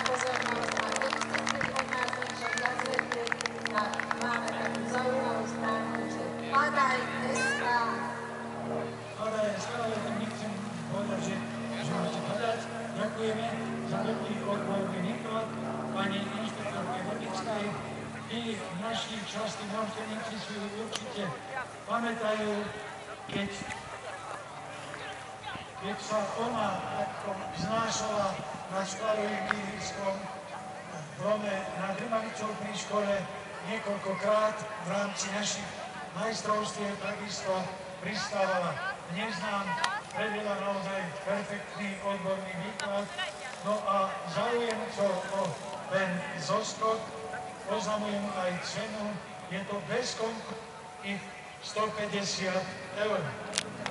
pozornosť a dostupný otázničok zazvedli a máme takú zaujímavú stránku, že Padaj.sk. Padaj.sk, ale tam nechcem povedať, že máte padať. Ďakujeme za dobrý odborný výklad pani inšpektorke Vodickej. Tí naši častí návštevníci si určite pamätajú, keď sa ona takto vznášala nad škvalovým ihriskom v Rome nad Rimavicou pri škole niekoľkokrát v rámci našich majstrovstiev takisto pristávala. Dnes nám predvedla naozaj perfektný odborný výklad. No a záujemcov o ten zoskok oznamujem aj cenu. Je to bez konkursu 150 €.